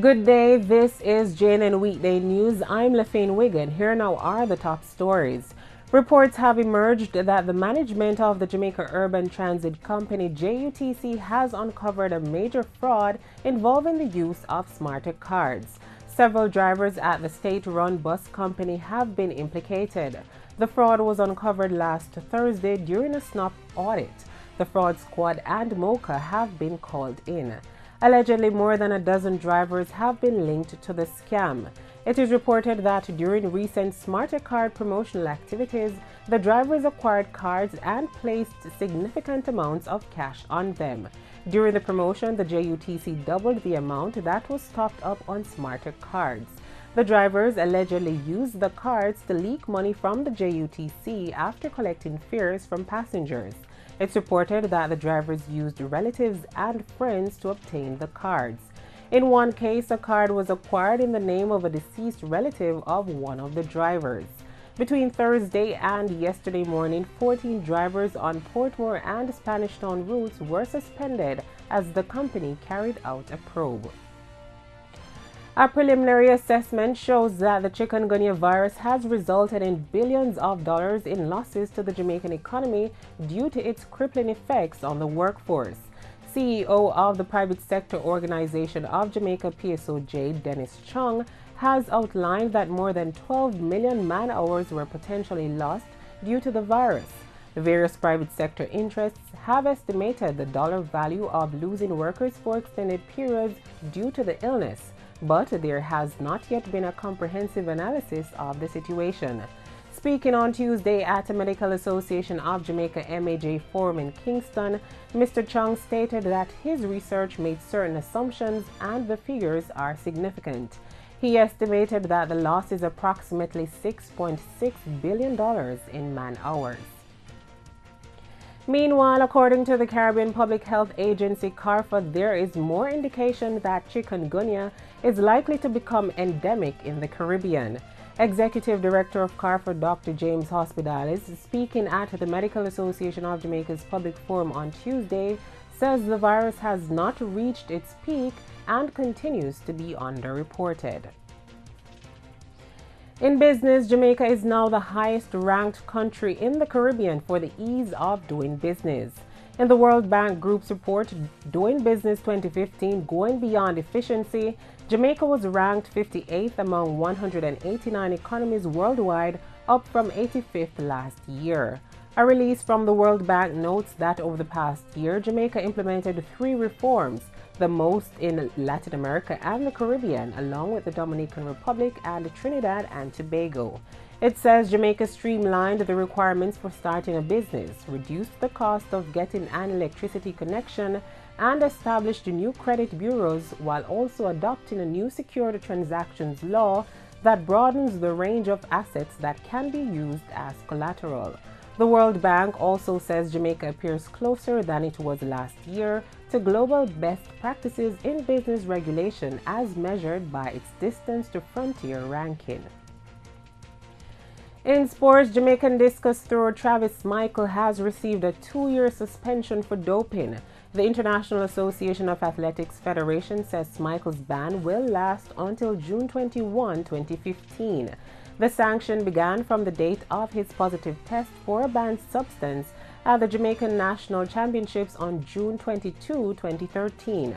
Good day, this is JNN Weekday News. I'm Lafayne Wigan. Here now are the top stories. Reports have emerged that the management of the Jamaica Urban Transit Company, JUTC, has uncovered a major fraud involving the use of smarter cards. Several drivers at the state-run bus company have been implicated. The fraud was uncovered last Thursday during a SNOP audit. The fraud squad and MOCA have been called in. Allegedly, more than a dozen drivers have been linked to the scam. It is reported that during recent Smarter Card promotional activities, the drivers acquired cards and placed significant amounts of cash on them. During the promotion, the JUTC doubled the amount that was stocked up on Smarter Cards. The drivers allegedly used the cards to leak money from the JUTC after collecting fares from passengers. It's reported that the drivers used relatives and friends to obtain the cards. In one case, a card was acquired in the name of a deceased relative of one of the drivers. Between Thursday and yesterday morning, 14 drivers on Portmore and Spanish Town routes were suspended as the company carried out a probe. A preliminary assessment shows that the chikungunya virus has resulted in billions of dollars in losses to the Jamaican economy due to its crippling effects on the workforce. CEO of the private sector organization of Jamaica PSOJ, Dennis Chung, has outlined that more than 12 million man-hours were potentially lost due to the virus. The various private sector interests have estimated the dollar value of losing workers for extended periods due to the illness, but there has not yet been a comprehensive analysis of the situation. Speaking on Tuesday at the Medical Association of Jamaica MAJ Forum in Kingston, Mr. Chung stated that his research made certain assumptions and the figures are significant. He estimated that the loss is approximately $6.6 billion in man-hours. Meanwhile, according to the Caribbean Public Health Agency, CARPHA, there is more indication that chikungunya is likely to become endemic in the Caribbean. Executive Director of CARPHA, Dr. James Hospitalis, speaking at the Medical Association of Jamaica's Public Forum on Tuesday, says the virus has not reached its peak and continues to be underreported. In business, Jamaica is now the highest-ranked country in the Caribbean for the ease of doing business. In the World Bank Group's report, Doing Business 2015, Going Beyond Efficiency, Jamaica was ranked 58th among 189 economies worldwide, up from 85th last year. A release from the World Bank notes that over the past year, Jamaica implemented 3 reforms, the most in Latin America and the Caribbean, along with the Dominican Republic and Trinidad and Tobago. It says Jamaica streamlined the requirements for starting a business, reduced the cost of getting an electricity connection, and established new credit bureaus while also adopting a new secured transactions law that broadens the range of assets that can be used as collateral. The World Bank also says Jamaica appears closer than it was last year to global best practices in business regulation as measured by its distance to frontier ranking. In sports, Jamaican discus thrower Travis Smichael has received a 2-year suspension for doping. The International Association of Athletics Federation says Smichael's ban will last until June 21, 2015. The sanction began from the date of his positive test for a banned substance at the Jamaican National Championships on June 22, 2013.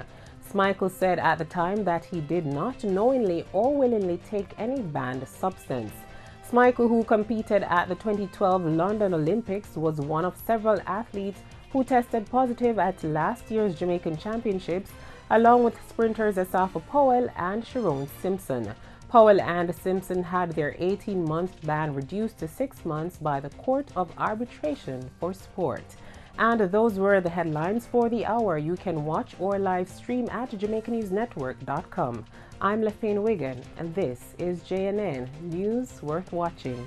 Smichael said at the time that he did not knowingly or willingly take any banned substance. Smichael, who competed at the 2012 London Olympics, was one of several athletes who tested positive at last year's Jamaican Championships, along with sprinters Asafa Powell and Sharon Simpson. Powell and Simpson had their 18-month ban reduced to 6 months by the Court of Arbitration for Sport. And those were the headlines for the hour. You can watch or live stream at JamaicaNewsNetwork.com. I'm Lafayne Wigan, and this is JNN News Worth Watching.